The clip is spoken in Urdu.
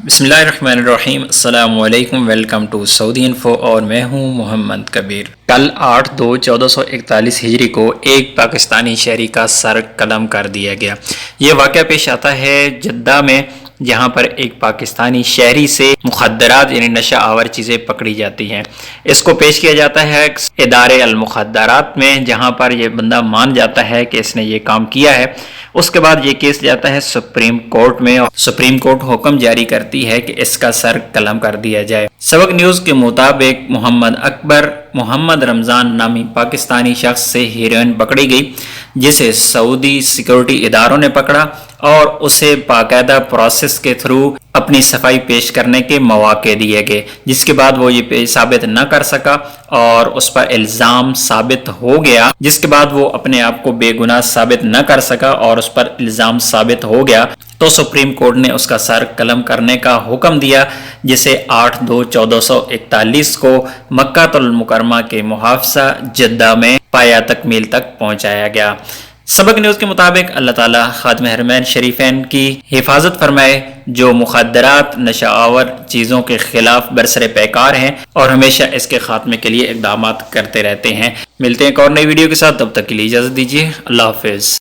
بسم اللہ الرحمن الرحیم، السلام علیکم، ویلکم ٹو سعودی انفو، اور میں ہوں محمد کبیر۔ کل 8/2/1441 ہجری کو ایک پاکستانی شہری کا سر قلم کر دیا گیا۔ یہ واقعہ پیش آتا ہے جدہ میں، جہاں پر ایک پاکستانی شہری سے مخدرات یعنی نشہ آور چیزیں پکڑی جاتی ہیں۔ اس کو پیش کیا جاتا ہے ادارے المخدرات میں، جہاں پر یہ بندہ مان جاتا ہے کہ اس نے یہ کام کیا ہے۔ اس کے بعد یہ کیس جاتا ہے سپریم کورٹ میں، اور سپریم کورٹ حکم جاری کرتی ہے کہ اس کا سر قلم کر دیا جائے۔ سبق نیوز کے مطابق محمد رمضان نامی پاکستانی شخص سے ہیروئن پکڑی گئی، جسے سعودی سیکورٹی اداروں نے پکڑا اور اسے باقاعدہ پروسیس کے تھرو اپنی صفائی پیش کرنے کے مواقع دیے گئے، جس کے بعد وہ یہ ثابت نہ کر سکا اور اس پر الزام ثابت ہو گیا، جس کے بعد وہ اپنے آپ کو بے گناہ ثابت نہ کر سکا اور اس پر الزام ثابت ہو گیا، تو سپریم کورٹ نے اس کا سر قلم کرنے کا حکم دیا، جسے 8/2/1441 کو مکہ المکرمہ کے محافظہ جدہ میں پایہ تکمیل تک پہنچایا گیا۔ سبق نیوز کے مطابق اللہ تعالیٰ خادم حرمین شریفین کی حفاظت فرمائے، جو مخدرات نشہ آور چیزوں کے خلاف برسر پیکار ہیں اور ہمیشہ اس کے خاتمے کے لیے اقدامات کرتے رہتے ہیں۔ ملتے ہیں ایک اور نئی ویڈیو کے ساتھ، تب تک کے لیے اجازت دیجیے، اللہ حافظ۔